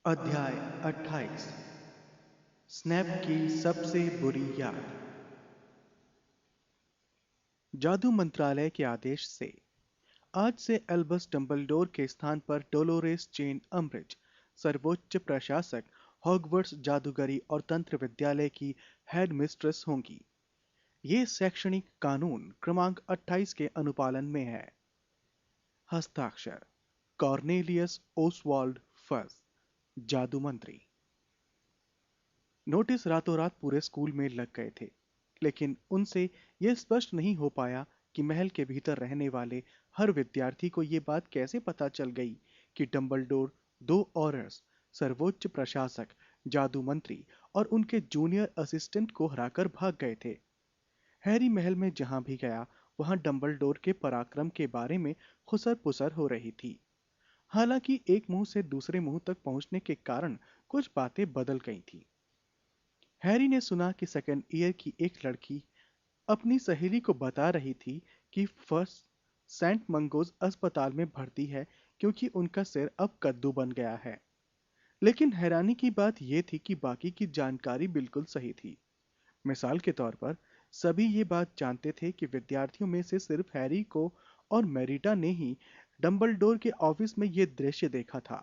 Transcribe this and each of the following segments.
अध्याय 28। स्नैप की सबसे बुरी याद। जादू मंत्रालय के आदेश से आज से एल्बस डंबलडोर के स्थान पर डोलोरेस चेन अम्ब्रिज सर्वोच्च प्रशासक हॉगवर्ट्स जादूगरी और तंत्र विद्यालय की हेड मिस्ट्रेस होंगी। ये शैक्षणिक कानून क्रमांक 28 के अनुपालन में है। हस्ताक्षर कॉर्नेलियस ओसवाल्ड फज, जादू मंत्री। नोटिस रातों रात पूरे स्कूल में लग गए थे, लेकिन उनसे यह स्पष्ट नहीं हो पाया कि महल के भीतर रहने वाले हर विद्यार्थी को यह बात कैसे पता चल गई कि डंबलडोर दो ऑरर्स, सर्वोच्च प्रशासक, जादू मंत्री और उनके जूनियर असिस्टेंट को हराकर भाग गए थे। हैरी महल में जहां भी गया वहां डंबलडोर के पराक्रम के बारे में खुसर पुसर हो रही थी। हालांकि एक मुंह से दूसरे मुंह तक पहुंचने के कारण कुछ बातें बदल गई थी। हैरी ने सुना कि सेकेंड ईयर की एक लड़की अपनी सहेली को बता रही थी कि फर्स्ट सेंट मंगोज अस्पताल में भर्ती है क्योंकि उनका सिर अब कद्दू बन गया है। लेकिन हैरानी की बात यह थी कि बाकी की जानकारी बिल्कुल सही थी। मिसाल के तौर पर सभी ये बात जानते थे कि विद्यार्थियों में से सिर्फ हैरी को और मेरिटा ने ही डंबलडोर के ऑफिस में यह दृश्य देखा था।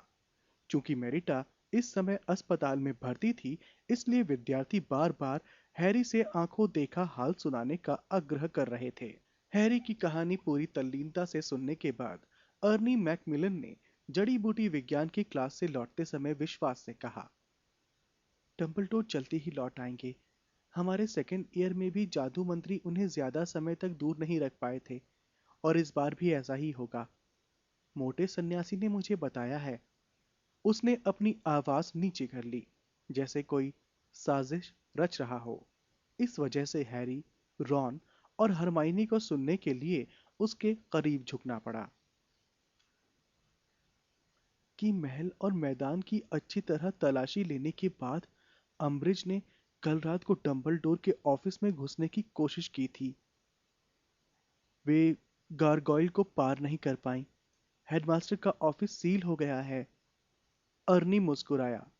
चूंकि मेरिटा इस समय अस्पताल में भर्ती थी, इसलिए विद्यार्थी बार बार हैरी से आंखों देखा हाल सुनाने का आग्रह कर रहे थे। हैरी की कहानी पूरी तल्लीनता से सुनने के बाद अर्नी मैकमिलन ने जड़ी बूटी विज्ञान की क्लास से लौटते समय विश्वास से कहा, डंबलडोर जल्दी ही लौट आएंगे। हमारे सेकेंड ईयर में भी जादू मंत्री उन्हें ज्यादा समय तक दूर नहीं रख पाए थे, और इस बार भी ऐसा ही होगा। मोटे सन्यासी ने मुझे बताया है। उसने अपनी आवाज नीचे कर ली, जैसे कोई साजिश रच रहा हो। इस वजह से हैरी, रॉन और हरमाइनी को सुनने के लिए उसके करीब झुकना पड़ा। कि महल और मैदान की अच्छी तरह तलाशी लेने के बाद अम्ब्रिज ने कल रात को डंबलडोर के ऑफिस में घुसने की कोशिश की थी। वे गारगोइल को पार नहीं कर पाई। हेडमास्टर का ऑफिस सील हो गया है। अर्नी मुस्कुराया।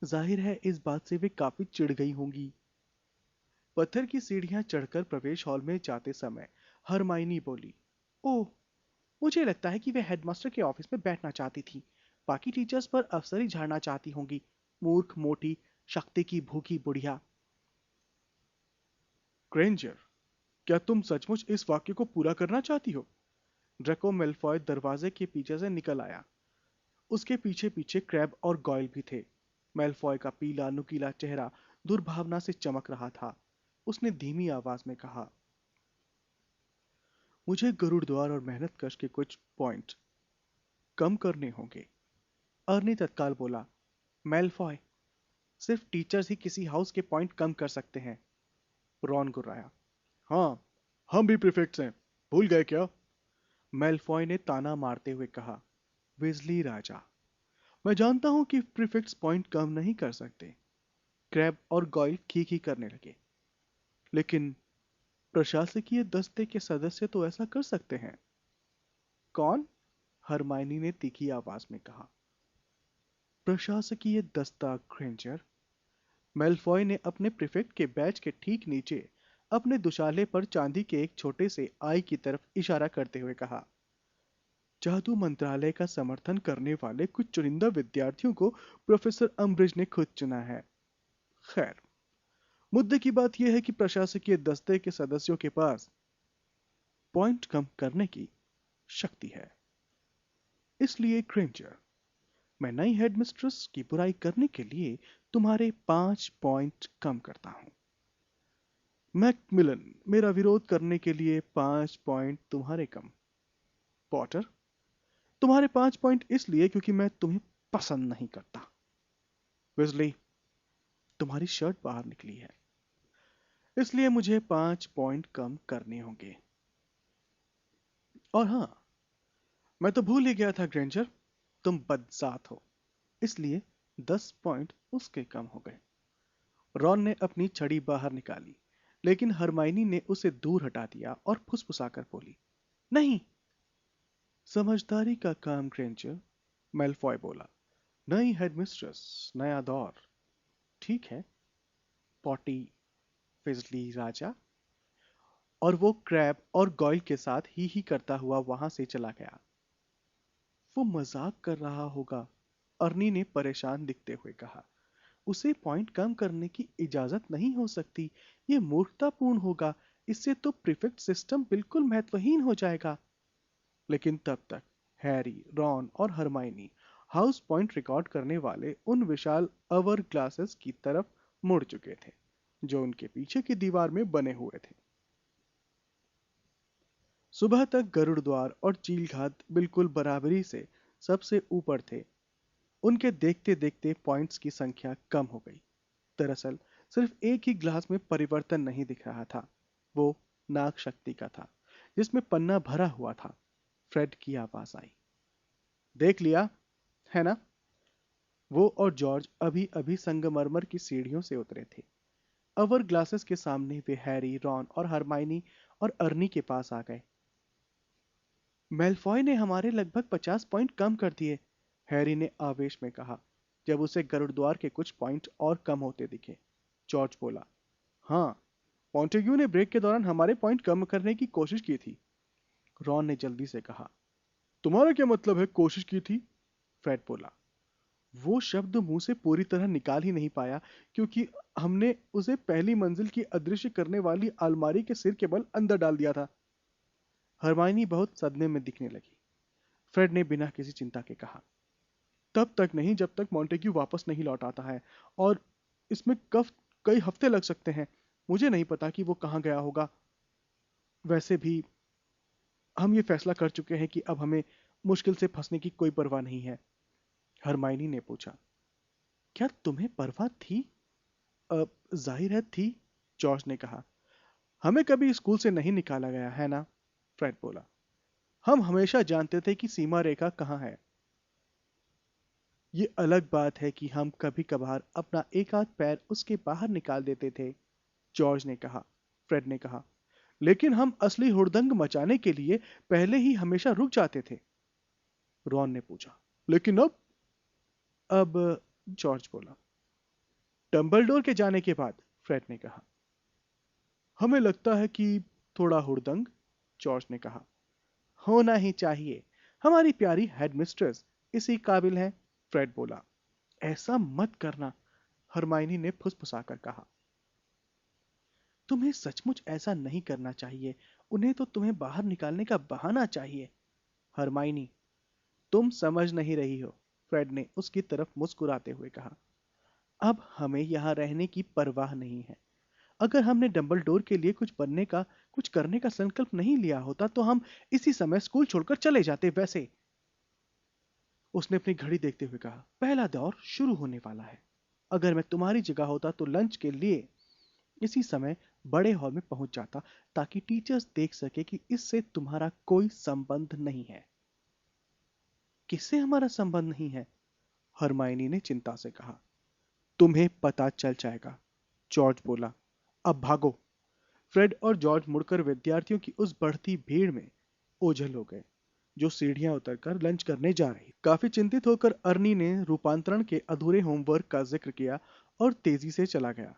जाहिर है इस बात से वे काफी चिढ़ गई होंगी। पत्थर की सीढ़ियां चढ़कर प्रवेश हॉल में जाते समय हरमाइनी बोली, ओह, मुझे लगता है कि वे हेडमास्टर के ऑफिस में बैठना चाहती थी। बाकी टीचर्स पर अफसरी झाड़ना चाहती होंगी। मूर्ख, मोटी, शक्ति की भूखी बुढ़िया। ग्रेंजर, क्या तुम सचमुच इस वाक्य को पूरा करना चाहती हो? ड्रैको मेल्फॉय दरवाजे के पीछे से निकल आया। उसके पीछे पीछे क्रैब और गॉयल भी थे। मेल्फॉय का पीला नुकीला चेहरा दुर्भावना से चमक रहा था। उसने धीमी आवाज में कहा, मुझे गरुड़ द्वार और मेहनत कश के कुछ पॉइंट कम करने होंगे। अर्नी तत्काल बोला, मेल्फॉय, सिर्फ टीचर्स ही किसी हाउस के पॉइंट कम कर सकते हैं। रॉन गुर्राया, हाँ, हम भी प्रीफेक्ट्स हैं, भूल गए क्या? मेल्फॉय ने ताना मारते हुए कहा, विजली राजा, मैं जानता हूं कि प्रीफेक्ट्स पॉइंट कम नहीं कर सकते। क्रैब और गॉयल खी करने लगे। लेकिन प्रशासकीय दस्ते के सदस्य तो ऐसा कर सकते हैं। कौन? हरमाइनी ने तीखी आवाज में कहा। प्रशासकीय दस्ता, ग्रेंजर। मेल्फॉय ने अपने प्रीफेक्ट के बैच के ठीक नीचे अपने दुशाले पर चांदी के एक छोटे से आई की तरफ इशारा करते हुए कहा, जादू मंत्रालय का समर्थन करने वाले कुछ चुनिंदा विद्यार्थियों को प्रोफेसर अम्ब्रिज ने खुद चुना है। खैर, मुद्दे की बात यह है कि प्रशासकीय दस्ते के सदस्यों के पास पॉइंट कम करने की शक्ति है। इसलिए ग्रेंजर, मैं नई हेडमिस्ट्रेस की बुराई करने के लिए तुम्हारे 5 पॉइंट कम करता हूं। मैकमिलन, मेरा विरोध करने के लिए 5 पॉइंट तुम्हारे कम। पॉटर, तुम्हारे 5 पॉइंट इसलिए क्योंकि मैं तुम्हें पसंद नहीं करता। विजली, तुम्हारी शर्ट बाहर निकली है, इसलिए मुझे 5 पॉइंट कम करने होंगे। और हाँ, मैं तो भूल ही गया था ग्रेंजर, तुम बदजात हो, इसलिए 10 पॉइंट उसके कम हो गए। रॉन ने अपनी छड़ी बाहर निकाली, लेकिन हरमाइनी ने उसे दूर हटा दिया और फुसफुसाकर बोली, नहीं। समझदारी का काम ग्रेंजर, मेल्फॉय बोला। नई हेडमिस्ट्रेस, नया दौर। ठीक है, पॉटी फिजली राजा। और वो क्रैब और गॉयल के साथ ही करता हुआ वहां से चला गया। वो मजाक कर रहा होगा, अर्नी ने परेशान दिखते हुए कहा। उसे पॉइंट कम करने की इजाजत नहीं हो सकती। ये मूर्खतापूर्ण होगा। इससे तो प्रीफेक्ट सिस्टम बिल्कुल महत्वहीन हो जाएगा। लेकिन तब तक हैरी, रॉन और हरमाइनी हाउस पॉइंट रिकॉर्ड करने वाले उन विशाल अवर ग्लासेस की तरफ मुड़ चुके थे जो उनके पीछे की दीवार में बने हुए थे। सुबह तक गरुड़ द्वार और चील घात बिल्कुल बराबरी से सबसे ऊपर थे। उनके देखते देखते पॉइंट्स की संख्या कम हो गई। दरअसल सिर्फ एक ही ग्लास में परिवर्तन नहीं दिख रहा था। वो नाग शक्ति का था, जिसमें पन्ना भरा हुआ था। फ्रेड की आवाज आई। देख लिया है ना? वो और जॉर्ज अभी अभी संगमरमर की सीढ़ियों से उतरे थे। अवर ग्लासेस के सामने वे हैरी, रॉन और हरमाइनी और अर्नी के पास आ गए। मेलफॉय ने हमारे लगभग 50 पॉइंट कम कर दिए, हैरी ने आवेश में कहा जब उसे गरुड़द्वार के कुछ पॉइंट और कम होते दिखे। जॉर्ज बोला, हाँ, मॉन्टेग्यू ने ब्रेक के दौरान हमारे पॉइंट कम करने की कोशिश की थी। रॉन ने जल्दी से कहा, तुम्हारा क्या मतलब है कोशिश की थी? फ्रेड बोला, वो शब्द मुंह से पूरी तरह निकाल ही नहीं पाया क्योंकि हमने उसे पहली मंजिल की अदृश्य करने वाली अलमारी के सिर के बल अंदर डाल दिया था। हरमाइनी बहुत सदमे में दिखने लगी। फ्रेड ने बिना किसी चिंता के कहा, तब तक नहीं जब तक मॉन्टेग्यू वापस नहीं लौट आता है, और इसमें कब कई हफ्ते लग सकते हैं। मुझे नहीं पता कि वो कहाँ गया होगा। वैसे भी हम ये फैसला कर चुके हैं कि अब हमें मुश्किल से फंसने की कोई परवाह नहीं है। हरमाइनी ने पूछा, क्या तुम्हें परवाह थी? जाहिर है थी, जॉर्ज ने कहा। हमें कभी स्कूल से नहीं निकाला गया है ना? फ्रेड बोला, हम हमेशा जानते थे कि सीमा रेखा कहाँ है। ये अलग बात है कि हम कभी कभार अपना एक आध पैर उसके बाहर निकाल देते थे, जॉर्ज ने कहा। फ्रेड ने कहा, लेकिन हम असली हुड़दंग मचाने के लिए पहले ही हमेशा रुक जाते थे। रॉन ने पूछा, लेकिन अब जॉर्ज बोला, डंबलडोर के जाने के बाद, फ्रेड ने कहा। हमें लगता है कि थोड़ा हुड़दंग, जॉर्ज ने कहा, होना ही चाहिए। हमारी प्यारी हेडमिस्ट्रेस इसी काबिल है, फ्रेड बोला। ऐसा मत करना, हरमाइनी ने फुसफुसाकर कहा। तुम्हें सचमुच ऐसा नहीं करना चाहिए। उन्हें तो तुम्हें बाहर निकालने का बहाना चाहिए। हरमाइनी, तुम समझ नहीं रही हो, फ्रेड ने उसकी तरफ मुस्कुराते हुए कहा। अब हमें यहाँ रहने की परवाह नहीं है। अगर हमने डंबलडोर के लिए कुछ बनने का, कुछ करने का संकल्प नहीं लिया होता तो हम इसी समय स्कूल छोड़कर चले जाते। वैसे, उसने अपनी घड़ी देखते हुए कहा, पहला दौर शुरू होने वाला है। अगर मैं तुम्हारी जगह होता तो लंच के लिए इसी समय बड़े हॉल में पहुंच जाता, ताकि टीचर्स देख सके कि इससे तुम्हारा कोई संबंध नहीं है। किससे हमारा संबंध नहीं है? हरमाइनी ने चिंता से कहा। तुम्हें पता चल जाएगा, जॉर्ज बोला। अब भागो। फ्रेड और जॉर्ज मुड़कर विद्यार्थियों की उस बढ़ती भीड़ में ओझल हो गए जो सीढ़ियां उतरकर लंच करने जा रही। काफी चिंतित होकर अर्नी ने रूपांतरण के अधूरे होमवर्क का जिक्र किया और तेजी से चला गया।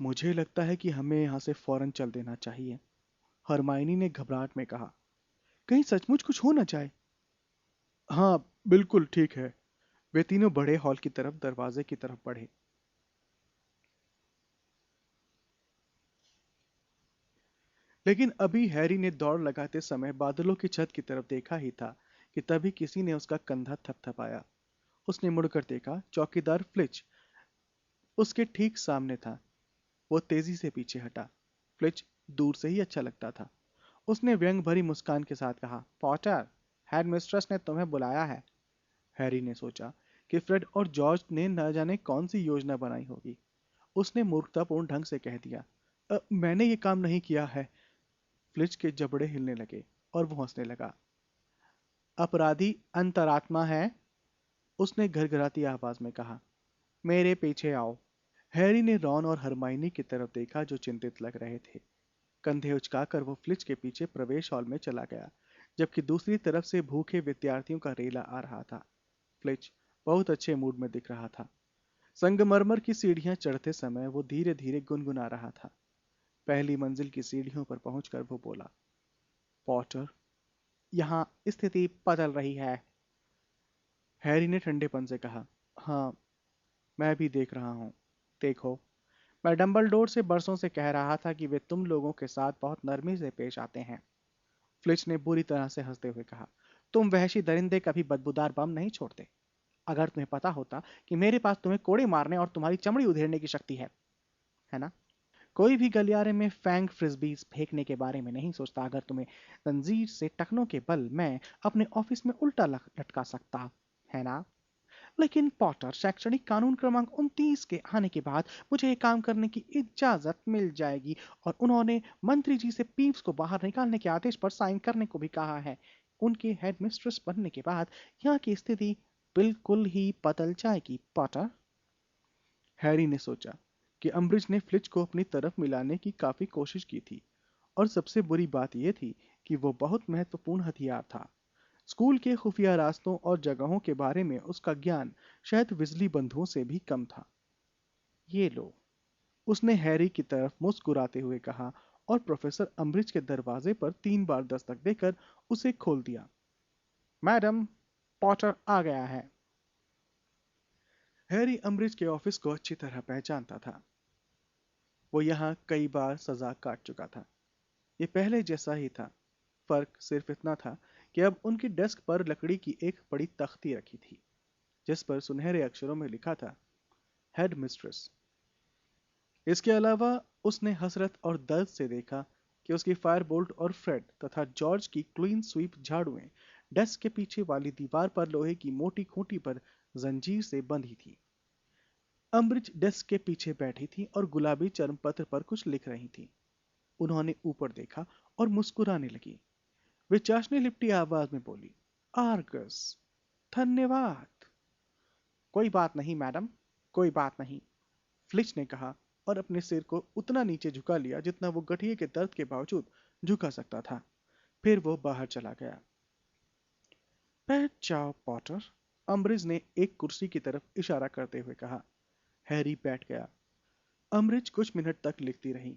मुझे लगता है कि हमें यहाँ से फौरन चल देना चाहिए, हरमाइनी ने घबराहट में कहा। कहीं सचमुच कुछ हो न जाए। हाँ, बिल्कुल ठीक है। वे तीनों बड़े हॉल की तरफ दरवाजे की तरफ बढ़े। लेकिन अभी हैरी ने दौड़ लगाते समय बादलों की छत की तरफ देखा ही था कि तभी किसी ने उसका कंधा थपथपाया। उसने मुड़कर देखा, चौकीदार फ्लिच उसके ठीक सामने था। वो तेजी से पीछे हटा। फ्लिच दूर से ही अच्छा लगता था। उसने व्यंग भरी मुस्कान के साथ कहा, पॉटर, हेडमिस्ट्रेस ने तुम्हें बुलाया है। हैरी ने सोचा कि फ्रेड और जॉर्ज ने न जाने कौन सी योजना बनाई होगी। उसने मूर्खतापूर्ण ढंग से कह दिया, मैंने ये काम नहीं किया है। फ्लिच के जबड़े हिलने लगे और वो हंसने लगा। अपराधी अंतरात्मा है, उसने घरघराती आवाज में कहा। मेरे पीछे आओ। हैरी ने रॉन और हरमाइनी की तरफ देखा जो चिंतित लग रहे थे। कंधे उचकाकर वो फ्लिच के पीछे प्रवेश हॉल में चला गया, जबकि दूसरी तरफ से भूखे विद्यार्थियों का रेला आ रहा था। फ्लिच बहुत अच्छे मूड में दिख रहा था। संगमरमर की सीढ़ियां चढ़ते समय वो धीरे धीरे गुनगुना रहा था। पहली मंजिल की सीढ़ियों पर पहुंचकर वो बोला, पॉटर, यहाँ स्थिति बदल रही है। हैरी ने ठंडेपन से कहा, हाँ, मैं भी देख रहा हूँ। देखो, मैं डंबलडोर से बरसों से कह रहा था कि वे तुम लोगों के साथ बहुत नरमी से पेश आते हैं। फ्लिच ने बुरी तरह से हंसते हुए कहा, तुम वहशी दरिंदे कभी बदबूदार बम नहीं छोड़ते। अगर तुम्हें पता होता कि मेरे पास तुम्हें कोड़े मारने और तुम्हारी चमड़ी उधेड़ने की शक्ति है ना? कोई भी गलियारे में फैंग फ्रिस्बीज फेंकने के बारे में नहीं सोचता अगर तुम्हें जंजीर से टखनों के बल मैं अपने ऑफिस में उल्टा लटका सकता, है ना? लेकिन पॉटर, शैक्षणिक कानून क्रमांक 29 के आने के बाद मुझे ये काम करने की इजाजत मिल जाएगी और उन्होंने मंत्री जी से पीव्स को बाहर निकालने के आदेश पर साइन करने को भी कहा है। उनके हेड मिस्ट्रेस बनने के बाद यहाँ की स्थिति बिल्कुल ही बदल जाएगी, पॉटर। हैरी ने सोचा कि अम्बरिज ने फ्लिच को अपनी तरफ मिलाने की काफी कोशिश की थी, और सबसे बुरी बात यह थी कि वो बहुत महत्वपूर्ण हथियार था। स्कूल के खुफिया रास्तों और जगहों के बारे में उसका ज्ञान शायद बिजली बंधुओं से भी कम था। ये लो, उसने हैरी की तरफ मुस्कुराते हुए कहा और प्रोफेसर अम्बरिज के दरवाजे पर 3 बार दस्तक देकर उसे खोल दिया। मैडम, पॉटर आ गया है। हैरी अम्बरिज के ऑफिस को अच्छी तरह पहचानता था। वो यहाँ कई बार सजा काट चुका था। ये पहले जैसा ही था। फर्क सिर्फ इतना था कि अब उनकी डेस्क पर लकड़ी की एक बड़ी तख्ती रखी थी, जिस पर सुनहरे अक्षरों में लिखा था, हेड मिस्ट्रेस। इसके अलावा उसने हसरत और दर्द से देखा कि उसकी फायरबोल्ट और फ्रेड तथा जॉर्ज की क्लीन स्वीप झाड़ुएं डेस्क के पीछे वाली दीवार पर लोहे की मोटी खूंटी पर जंजीर से बंधी थी। अम्बरिज डेस्क के पीछे बैठी थी और गुलाबी चर्मपत्र पर कुछ लिख रही थी। उन्होंने ऊपर देखा और मुस्कुराने लगी। वे चाशनी लिपटी आवाज में बोली, आर्गस, धन्यवाद। कोई बात नहीं मैडम, कोई बात नहीं, फ्लिच ने कहा और अपने सिर को उतना नीचे झुका लिया जितना वो गठिए के दर्द के बावजूद झुका सकता था। फिर वो बाहर चला गया। बैठ जाओ पॉटर, अम्बरिज ने एक कुर्सी की तरफ इशारा करते हुए कहा। हैरी बैठ गया। अम्बरिज कुछ मिनट तक लिखती रही।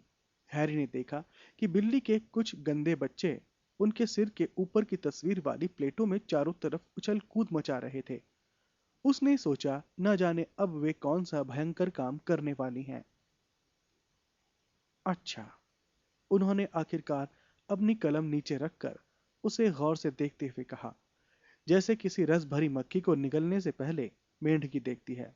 हैरी ने देखा कि बिल्ली के कुछ गंदे बच्चे उनके सिर के ऊपर की तस्वीर वाली प्लेटों में चारों तरफ उछल कूद मचा रहे थे। उसने सोचा, न जाने अब वे कौन सा भयंकर काम करने वाली हैं। अच्छा, उन्होंने आखिरकार अपनी कलम नीचे रखकर उसे गौर से देखते हुए कहा, जैसे किसी रस भरी मक्खी को निगलने से पहले मेंढकी देखती है।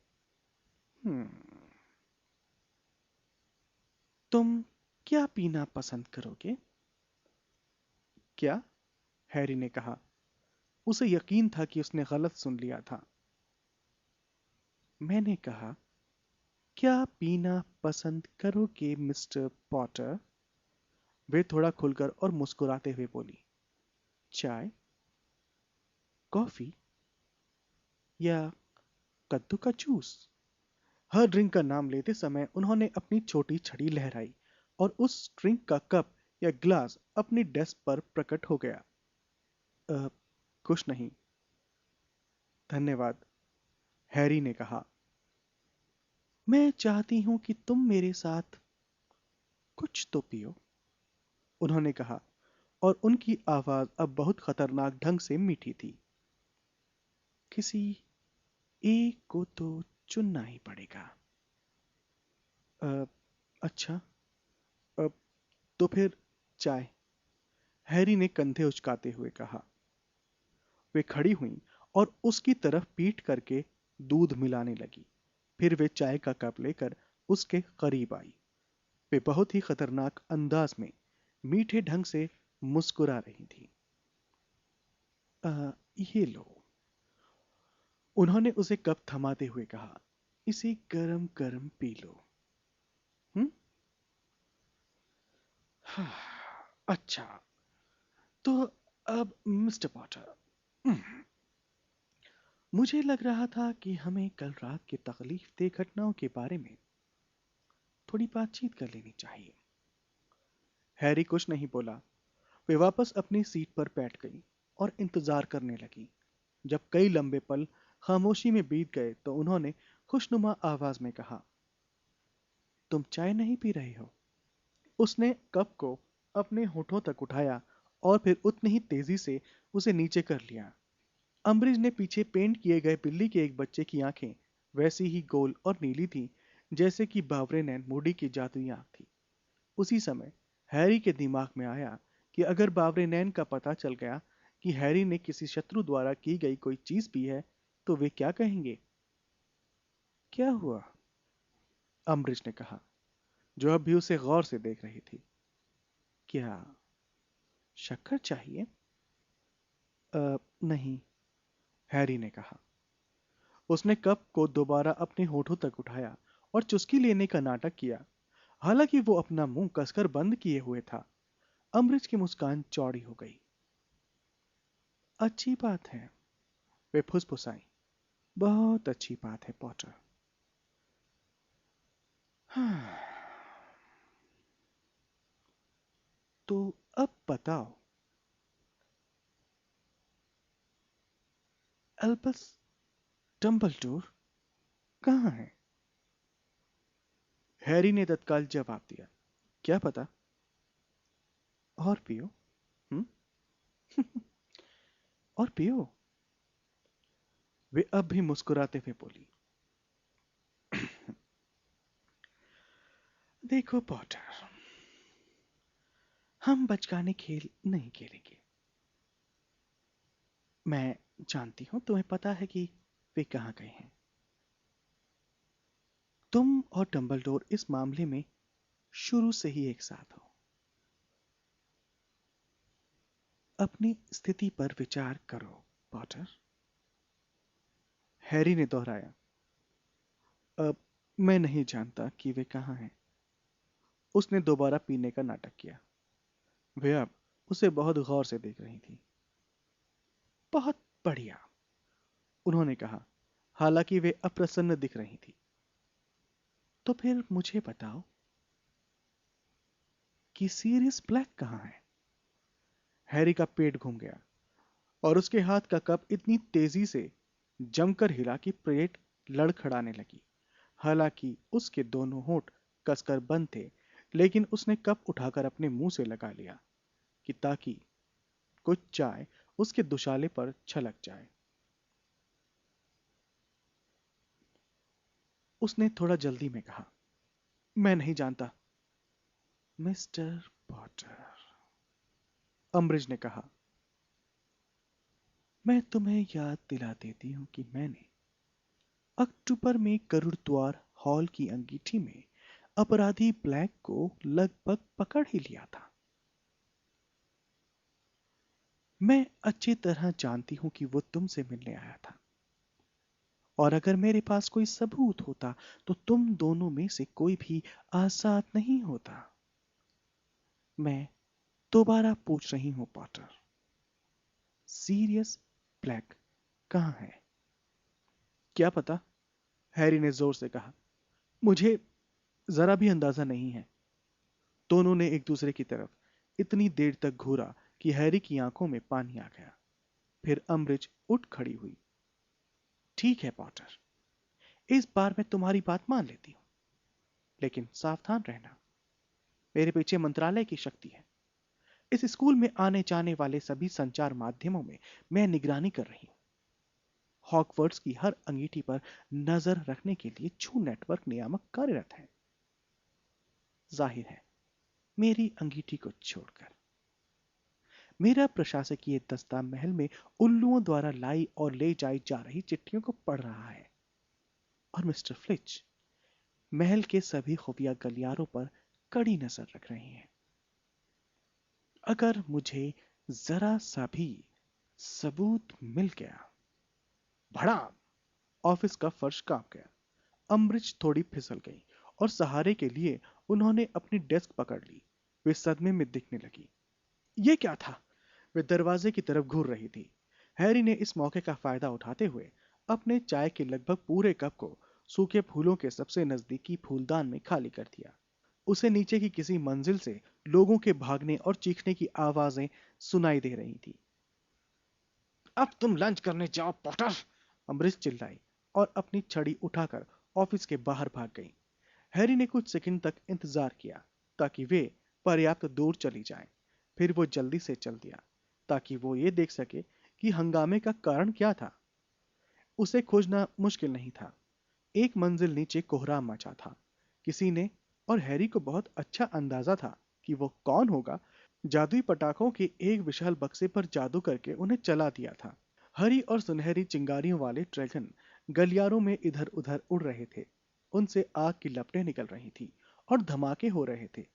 तुम क्या पीना पसंद करोगे? क्या? हैरी ने कहा। उसे यकीन था कि उसने गलत सुन लिया था। मैंने कहा, क्या पीना पसंद करोगे मिस्टर पॉटर? वे थोड़ा खुलकर और मुस्कुराते हुए बोली, चाय, कॉफी या कद्दू का जूस? हर ड्रिंक का नाम लेते समय उन्होंने अपनी छोटी छड़ी लहराई और उस ड्रिंक का कप या ग्लास अपनी डेस्क पर प्रकट हो गया। "अ, कुछ नहीं, धन्यवाद," हैरी ने कहा। मैं चाहती हूं कि तुम मेरे साथ कुछ तो पियो, उन्होंने कहा, और उनकी आवाज अब बहुत खतरनाक ढंग से मीठी थी। किसी एक को तो चुनना ही पड़ेगा। "अ, अच्छा, अ, तो फिर चाय," हैरी ने कंधे उचकाते हुए कहा। वे खड़ी हुईं और उसकी तरफ पीठ करके दूध मिलाने लगी। फिर वे चाय का कप लेकर उसके करीब आई। वे बहुत ही खतरनाक अंदाज में मीठे ढंग से मुस्कुरा रही थी। ये लो, उन्होंने उसे कप थमाते हुए कहा, इसे गरम गरम पी लो। हम्म? अच्छा, तो अब मिस्टर पॉटर, मुझे लग रहा था कि हमें कल रात की तकलीफ दे घटनाओं के बारे में थोड़ी बातचीत कर लेनी चाहिए। हैरी कुछ नहीं बोला। वे वापस अपनी सीट पर बैठ गई और इंतजार करने लगी, जब कई लंबे पल खामोशी में बीत गए तो उन्होंने खुशनुमा आवाज में कहा, तुम चाय नहीं पी रहे हो? उसने कप को अपने होठों तक उठाया और फिर उतनी ही तेजी से उसे नीचे कर लिया। अम्बरीश ने पीछे पेंट किए गए बिल्ली के एक बच्चे की आंखें वैसी ही गोल और नीली थी जैसे कि बावरे नैन मूडी की जादुई आंख थी। उसी समय हैरी के दिमाग में आया कि अगर बावरे नैन का पता चल गया कि हैरी ने किसी शत्रु द्वारा की गई कोई चीज पी है तो वे क्या कहेंगे। क्या हुआ? अम्बरीश ने कहा, जो अब भी उसे गौर से देख रही थी। क्या शक्कर चाहिए? नहीं, हैरी ने कहा। उसने कप को दोबारा अपने होठों तक उठाया और चुस्की लेने का नाटक किया, हालांकि वो अपना मुंह कसकर बंद किए हुए था। अम्बरीश की मुस्कान चौड़ी हो गई। अच्छी बात है, वे फुसफुसाई। बहुत अच्छी बात है पॉटर। हाँ, तो अब बताओ, अल्बस डंबलडोर कहाँ है? हैरी ने तत्काल जवाब दिया, क्या पता। और पियो। हम्म? और पियो। वे अब भी मुस्कुराते हुए बोली, देखो पॉटर, हम बचकाने खेल नहीं खेलेंगे। मैं जानती हूं तुम्हें पता है कि वे कहां गए हैं। तुम और डंबलडोर इस मामले में शुरू से ही एक साथ हो। अपनी स्थिति पर विचार करो पॉटर। हैरी ने दोहराया, अब मैं नहीं जानता कि वे कहां हैं। उसने दोबारा पीने का नाटक किया। वे अब उसे बहुत गौर से देख रही थी। बहुत बढ़िया, उन्होंने कहा, हालांकि वे अप्रसन्न दिख रही थी। तो फिर मुझे बताओ कि सीरियस ब्लैक कहां है? हैरी का पेट घूम गया और उसके हाथ का कप इतनी तेजी से जमकर हिला कि प्लेट लड़खड़ाने लगी। हालांकि उसके दोनों होंठ कसकर बंद थे, लेकिन उसने कप उठाकर अपने मुंह से लगा लिया कि ताकि कुछ चाय उसके दुशाले पर छलक जाए। उसने थोड़ा जल्दी में कहा, मैं नहीं जानता मिस्टर पॉटर। अम्बरीज ने कहा, मैं तुम्हें याद दिला देती हूं कि मैंने अक्टूबर में गरुड़ द्वार हॉल की अंगीठी में अपराधी ब्लैक को लगभग पकड़ ही लिया था। मैं अच्छी तरह जानती हूं कि वो तुमसे मिलने आया था, और अगर मेरे पास कोई सबूत होता तो तुम दोनों में से कोई भी आजाद नहीं होता। मैं दोबारा पूछ रही हूं पॉटर, सीरियस ब्लैक कहां है? क्या पता, हैरी ने जोर से कहा, मुझे जरा भी अंदाजा नहीं है। दोनों ने एक दूसरे की तरफ इतनी देर तक घूरा कि हैरी की आंखों में पानी आ गया। फिर अम्बरिज उठ खड़ी हुई। ठीक है पॉटर, इस बार मैं तुम्हारी बात मान लेती हूं, लेकिन सावधान रहना। मेरे पीछे मंत्रालय की शक्ति है। इस स्कूल में आने जाने वाले सभी संचार माध्यमों में मैं निगरानी कर रही हूं। हॉगवर्ट्स की हर अंगीठी पर नजर रखने के लिए छू नेटवर्क नियामक कार्यरत है। जाहिर है, मेरी अंगीठी को छोड़कर मेरा प्रशासकीय दस्ता महल में उल्लुओं द्वारा लाई और ले जाई जा रही चिट्ठियों को पढ़ रहा है, और मिस्टर फ्लिच महल के सभी खुफिया गलियारों पर कड़ी नजर रख रहे हैं। अगर मुझे जरा सा भी सबूत मिल गया। भड़ाम! ऑफिस का फर्श कांप गया। अम्बरिज थोड़ी फिसल गई और सहारे के लिए उन्होंने अपनी डेस्क पकड़ ली। वे सदमे में दिखने लगी। ये क्या था? वे दरवाजे की तरफ घूर रही थी। हैरी ने इस मौके का फायदा उठाते हुए अपने चाय के लगभग पूरे कप को सूखे फूलों के सबसे नजदीकी फूलदान में खाली कर दिया। उसे नीचे की किसी मंजिल से लोगों के भागने और चीखने की आवाजें सुनाई दे रही थी। अब तुम लंच करने जाओ पॉटर, अम्बरीश चिल्लाई और अपनी छड़ी उठाकर ऑफिस के बाहर भाग गई। हैरी ने कुछ सेकंड तक इंतजार किया ताकि वे पर्याप्त दूर चली जाएं। फिर वो जल्दी से चल दिया ताकि वो ये देख सके कि हंगामे का कारण क्या था। उसे खोजना मुश्किल नहीं था। एक मंजिल नीचे कोहराम मचा था। किसी ने, और हैरी को बहुत अच्छा अंदाजा था कि वो कौन होगा, जादुई पटाखों के एक विशाल बक्से पर जादू करके उन्हें चला दिया था। हरी और सुनहरी चिंगारियों वाले ड्रैगन गलियारों में इधर उधर उड़ रहे थे। उनसे आग की लपटें निकल रही थी और धमाके हो रहे थे।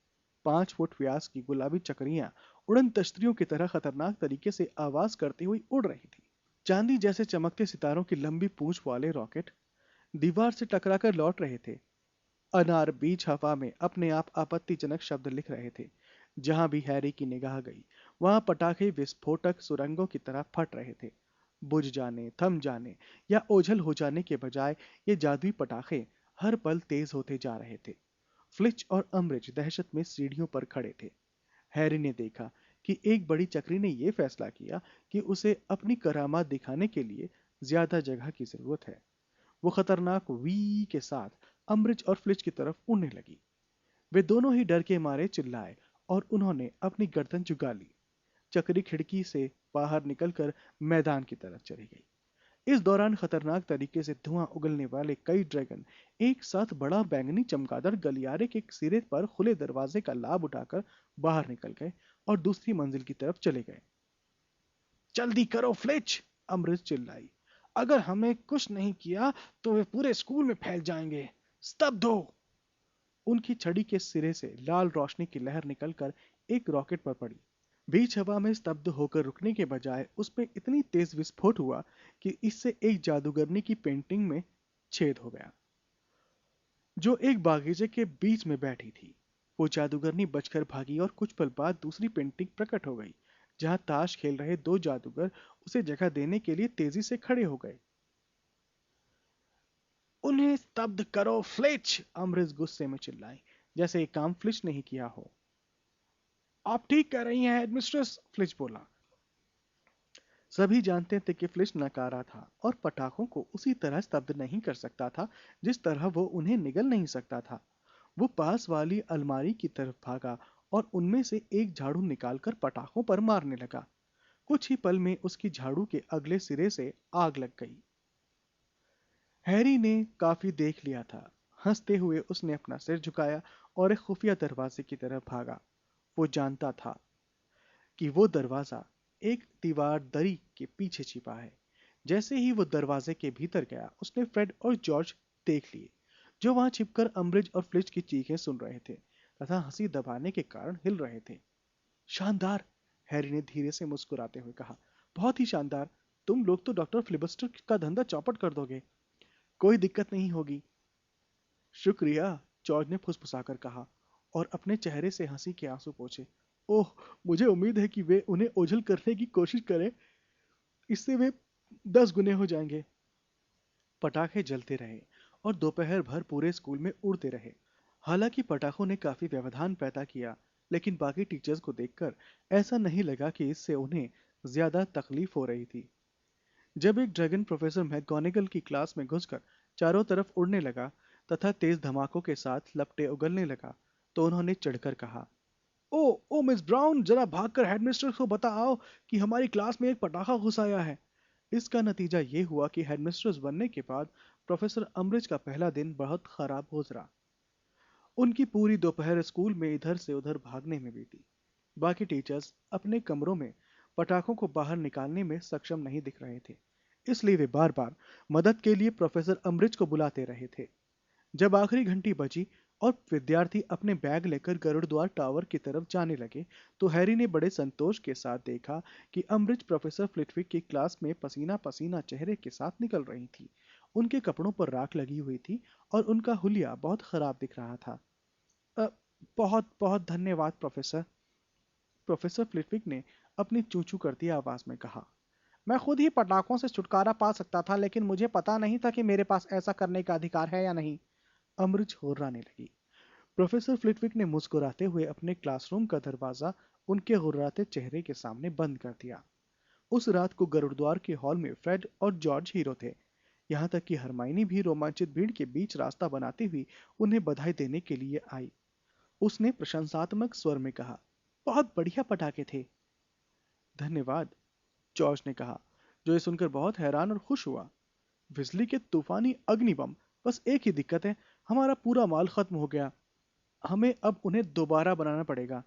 5 फुट व्यास की गुलाबी चकरियां उड़न तश्तरियों की तरह खतरनाक तरीके से आवाज करती हुई उड़ रही थी। चांदी जैसे चमकते सितारों की लंबी पूंछ वाले रॉकेट दीवार से टकराकर लौट रहे थे। अनार बीच हवा में अपने आप आपत्तिजनक शब्द लिख रहे थे। जहां भी हैरी की निगाह गई, वहां पटाखे विस्फोटक सुरंगों की तरह फट रहे थे। बुझ जाने, थम जाने या ओझल हो जाने के बजाय ये जादुई पटाखे हर पल तेज होते जा रहे थे। फ्लिच और अम्बridge दहशत में सीढ़ियों पर खड़े थे। हैरी ने देखा कि एक बड़ी चक्री ने यह फैसला किया कि उसे अपनी करामात दिखाने के लिए ज्यादा जगह की जरूरत है। वो खतरनाक वी के साथ अम्बridge और फ्लिच की तरफ उड़ने लगी। वे दोनों ही डर के मारे चिल्लाए और उन्होंने अपनी गर्दन झुका ली। चक्री खिड़की से बाहर निकलकर मैदान की तरफ चली गई। इस दौरान खतरनाक तरीके से धुआं उगलने वाले कई ड्रैगन एक साथ बड़ा बैंगनी चमगादड़ गलियारे के सिरे पर खुले दरवाजे का लाभ उठाकर बाहर निकल गए और दूसरी मंजिल की तरफ चले गए। जल्दी करो फ्लिच, अम्बridge चिल्लाई। अगर हमने कुछ नहीं किया तो वे पूरे स्कूल में फैल जाएंगे। स्तब्ध हो। उनकी छड़ी के सिरे से लाल रोशनी की लहर निकलकर एक रॉकेट पर पड़ी। बीच हवा में स्तब्ध होकर रुकने के बजाय उसमें इतनी तेज विस्फोट हुआ कि इससे एक जादूगरनी की पेंटिंग में छेद हो गया, जो एक बागीचे के बीच में बैठी थी। वो जादूगरनी बचकर भागी और कुछ पल बाद दूसरी पेंटिंग प्रकट हो गई, जहां ताश खेल रहे 2 जादूगर उसे जगह देने के लिए तेजी से खड़े हो गए। उन्हें स्तब्ध करो फ्लिच, अम्बridge गुस्से में चिल्लाई, जैसे एक काम फ्लिच नहीं किया हो। आप ठीक कह रही हैं हेडमिस्ट्रेस, फ्लिच बोला। सभी जानते थे कि फ्लिच नकारा था और पटाखों को उसी तरह स्तब्ध नहीं कर सकता था जिस तरह वो उन्हें निगल नहीं सकता था। वो पास वाली अलमारी की तरफ भागा और उनमें से एक झाड़ू निकालकर पटाखों पर मारने लगा। कुछ ही पल में उसकी झाड़ू के अगले सिरे से आग लग गई। हैरी ने काफी देख लिया था। हंसते हुए उसने अपना सिर झुकाया और एक खुफिया दरवाजे की तरफ भागा। वो जानता था कि वो दरवाजा एक दीवार दरी के पीछे छिपा है। जैसे ही वो दरवाजे के भीतर गया, उसने फ्रेड और जॉर्ज देख लिए, जो वहां छिपकर अम्बridge और फ्लिच की चीखें सुन रहे थे तथा हंसी दबाने के कारण हिल रहे थे। शानदार, हैरी ने धीरे से मुस्कुराते हुए कहा। बहुत ही शानदार। तुम लोग तो डॉक्टर फिलिबस्टर का धंधा चौपट कर दोगे। कोई दिक्कत नहीं होगी। शुक्रिया, जॉर्ज ने फुसफुसाकर कहा और अपने चेहरे से हंसी के आंसू पोंछे। ओह, मुझे उम्मीद है कि वे उन्हें ओझल करने की कोशिश करें। इससे वे 10 गुने हो जाएंगे। पटाखे जलते रहे और दोपहर भर पूरे स्कूल में उड़ते रहे। हालांकि पटाखों ने काफी व्यवधान पैदा किया, लेकिन बाकी टीचर्स को देखकर ऐसा नहीं लगा कि इससे उन्हें ज्यादा तकलीफ हो रही थी। जब एक ड्रैगन प्रोफेसर मैगोनिगल की क्लास में घुसकर चारों तरफ उड़ने लगा तथा तेज धमाकों के साथ लपटें उगलने लगा, तो उन्होंने चढ़कर कहा, ओ ओ मिस ब्राउन, जरा भागकर हेडमिस्ट्रेस को बताओ कि हमारी क्लास में एक पटाखा घुस आया है। इसका नतीजा ये हुआ कि हेडमिस्ट्रेस बनने के बाद प्रोफेसर अम्बridge का पहला दिन बहुत खराब गुजरा। उनकी पूरी दोपहर स्कूल में इधर से उधर भागने में बीती। बाकी टीचर्स अपने कमरों में पटाखों को बाहर निकालने में सक्षम नहीं दिख रहे थे, इसलिए वे बार बार मदद के लिए प्रोफेसर अम्बridge को बुलाते रहे थे। जब आखिरी घंटी बजी और विद्यार्थी अपने बैग लेकर गरुड़द्वार टावर की तरफ जाने लगे, तो हैरी ने बड़े संतोष के साथ देखा कि अम्बridge प्रोफेसर फ्लिटविक की क्लास में पसीना पसीना चेहरे के साथ निकल रही थी। उनके कपड़ों पर राख लगी हुई थी और उनका हुलिया बहुत खराब दिख रहा था। "अ, बहुत बहुत धन्यवाद प्रोफेसर," प्रोफेसर फ्लिटविक ने अपनी चूं-चूं करती आवाज में कहा। मैं खुद ही पटाखों से छुटकारा पा सकता था, लेकिन मुझे पता नहीं था कि मेरे पास ऐसा करने का अधिकार है या नहीं। अम्बridge हुर्राने लगी। प्रोफेसर फ्लिटविक ने मुस्कुराते हुए अपने क्लासरूम का दरवाजा उनके हुर्राते चेहरे के सामने बंद कर दिया। उस रात को गरुड़द्वार के हॉल में फ्रेड और जॉर्ज हीरो थे। यहाँ तक कि हरमाइनी भी रोमांचित भीड़ के बीच रास्ता बनाती हुई उन्हें बधाई देने के लिए आई। उसने प्रशंसात्मक स्वर में कहा, बहुत बढ़िया पटाखे थे। धन्यवाद, जॉर्ज ने कहा, जो ये सुनकर बहुत हैरान और खुश हुआ। बिजली के तूफानी अग्नि बम, बस एक ही दिक्कत है, हमारा पूरा माल खत्म हो गया। हमें अब उन्हें दोबारा बनाना पड़ेगा।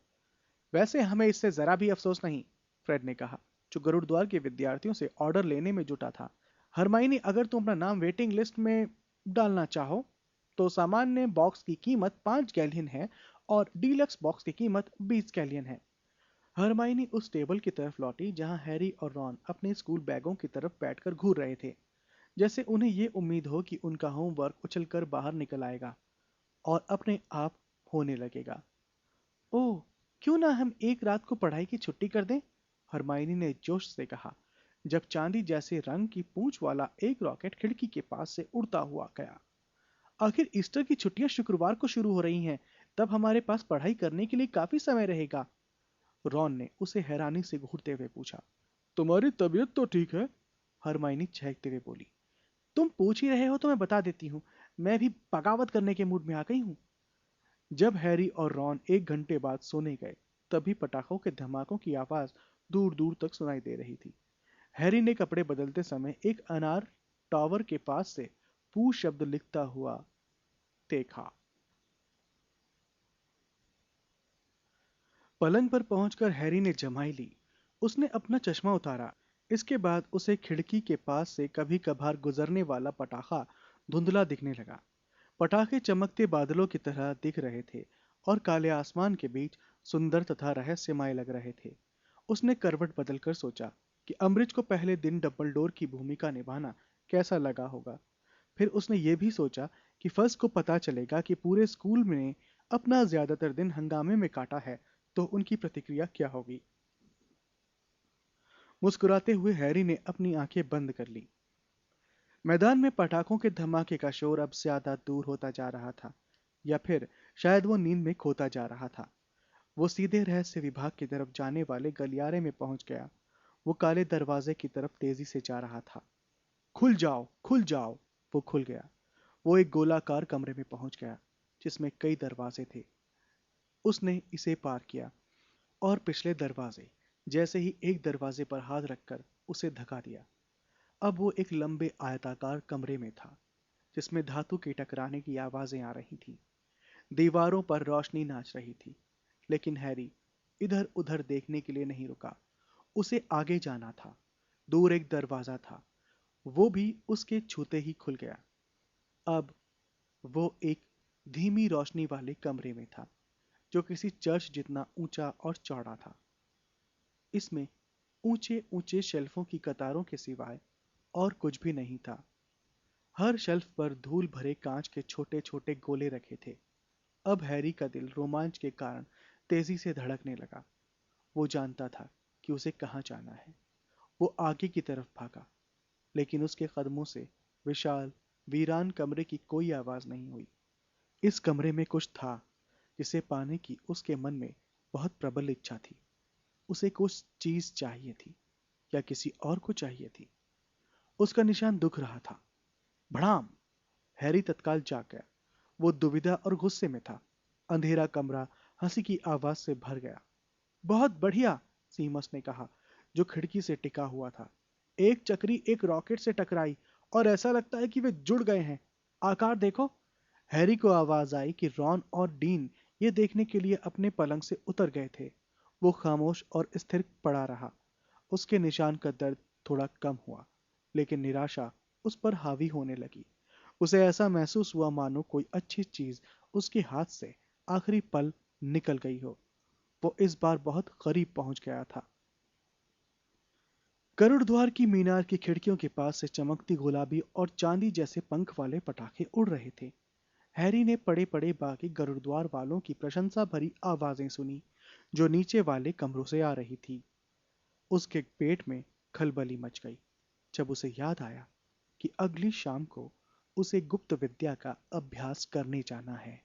वैसे हमें इससे जरा भी अफसोस नहीं, फ्रेड ने कहा, जो गरुड़द्वार के विद्यार्थियों से ऑर्डर लेने में जुटा था। हरमाइनी, अगर तुम अपना नाम वेटिंग लिस्ट में डालना चाहो तो सामान्य बॉक्स की कीमत 5 गैलियन है और डीलक्स बॉक्स की कीमत 20 गैलियन है। हरमाइनी उस टेबल की तरफ लौटी जहां हैरी और रॉन अपने स्कूल बैगों की तरफ बैठकर घूर रहे थे, जैसे उन्हें ये उम्मीद हो कि उनका होमवर्क उछलकर बाहर निकल आएगा और अपने आप होने लगेगा। ओह, क्यों ना हम एक रात को पढ़ाई की छुट्टी कर दें, हरमाइनी ने जोश से कहा, जब चांदी जैसे रंग की पूंछ वाला एक रॉकेट खिड़की के पास से उड़ता हुआ गया। आखिर ईस्टर की छुट्टियां शुक्रवार को शुरू हो रही हैं, तब हमारे पास पढ़ाई करने के लिए काफी समय रहेगा। रॉन ने उसे हैरानी से घूरते हुए पूछा। तुम्हारी तबीयत तो ठीक है, हरमाइनी चहकते हुए बोली। तुम पूछ ही रहे हो तो मैं बता देती हूँ, मैं भी बगावत करने के मूड में आ गई हूँ। जब हैरी और रॉन 1 घंटे बाद सोने गए, तभी पटाखों के धमाकों की आवाज दूर दूर तक सुनाई दे रही थी। हैरी ने कपड़े बदलते समय एक अनार टावर के पास से पू शब्द लिखता हुआ देखा। पलंग पर पहुंचकर हैरी ने जमाई ली। उसने अपना चश्मा उतारा। इसके बाद उसे खिड़की के पास से कभी कभार गुजरने वाला पटाखा धुंधला दिखने लगा। पटाखे चमकते बादलों की तरह दिख रहे थे और काले आसमान के बीच सुंदर तथा रहस्यमय लग रहे थे। उसने करवट बदलकर सोचा कि अम्बरिज को पहले दिन डंबलडोर की भूमिका निभाना कैसा लगा होगा। फिर उसने ये भी सोचा कि फर्स्ट को पता चलेगा कि पूरे स्कूल में अपना ज्यादातर दिन हंगामे में काटा है, तो उनकी प्रतिक्रिया क्या होगी। मुस्कुराते हुए हैरी ने अपनी आंखें बंद कर ली। मैदान में पटाखों के धमाके का शोर अब ज्यादा दूर होता जा रहा था, या फिर शायद वो नींद में खोता जा रहा था। वो सीधे रहस्य विभाग की तरफ जाने वाले गलियारे में पहुंच गया। वो काले दरवाजे की तरफ तेजी से जा रहा था। खुल जाओ, खुल जाओ। वो खुल गया। वो एक गोलाकार कमरे में पहुंच गया जिसमें कई दरवाजे थे। उसने इसे पार किया और पिछले दरवाजे जैसे ही एक दरवाजे पर हाथ रखकर उसे धक्का दिया। अब वो एक लंबे आयताकार कमरे में था जिसमें धातु के टकराने की आवाजें आ रही थीं। दीवारों पर रोशनी नाच रही थी, लेकिन हैरी इधर उधर देखने के लिए नहीं रुका। उसे आगे जाना था। दूर एक दरवाजा था, वो भी उसके छूते ही खुल गया। अब वो एक धीमी रोशनी वाले कमरे में था जो किसी चर्च जितना ऊंचा और चौड़ा था। इसमें ऊंचे ऊंचे शेल्फों की कतारों के सिवाय और कुछ भी नहीं था। हर शेल्फ पर धूल भरे कांच के छोटे छोटे गोले रखे थे। अब हैरी का दिल रोमांच के कारण तेजी से धड़कने लगा। वो जानता था कि उसे कहाँ जाना है। वो आगे की तरफ भागा, लेकिन उसके कदमों से विशाल वीरान कमरे की कोई आवाज नहीं हुई। इस कमरे में कुछ था जिसे पाने की उसके मन में बहुत प्रबल इच्छा थी। उसे कुछ चीज चाहिए थी, या किसी और को चाहिए थी। उसका निशान दुख रहा था। भड़ाम! हैरी तत्काल जाग गया। वो दुविधा और गुस्से में था। अंधेरा कमरा हंसी की आवाज से भर गया। बहुत बढ़िया, सीमस ने कहा, जो खिड़की से टिका हुआ था। एक चक्री एक रॉकेट से टकराई और ऐसा लगता है कि वे जुड़ गए हैं। आकार देखो। हैरी को आवाज आई कि रॉन और डीन ये देखने के लिए अपने पलंग से उतर गए थे। वो खामोश और स्थिर पड़ा रहा। उसके निशान का दर्द थोड़ा कम हुआ, लेकिन निराशा उस पर हावी होने लगी। उसे ऐसा महसूस हुआ मानो कोई अच्छी चीज उसके हाथ से आखिरी पल निकल गई हो। वो इस बार बहुत करीब पहुंच गया था। गरुड़ द्वार की मीनार की खिड़कियों के पास से चमकती गुलाबी और चांदी जैसे पंख वाले पटाखे उड़ रहे थे। हैरी ने पड़े पड़े बाकी गरुड़द्वार वालों की प्रशंसा भरी आवाजें सुनी जो नीचे वाले कमरों से आ रही थी। उसके पेट में खलबली मच गई जब उसे याद आया कि अगली शाम को उसे गुप्त विद्या का अभ्यास करने जाना है।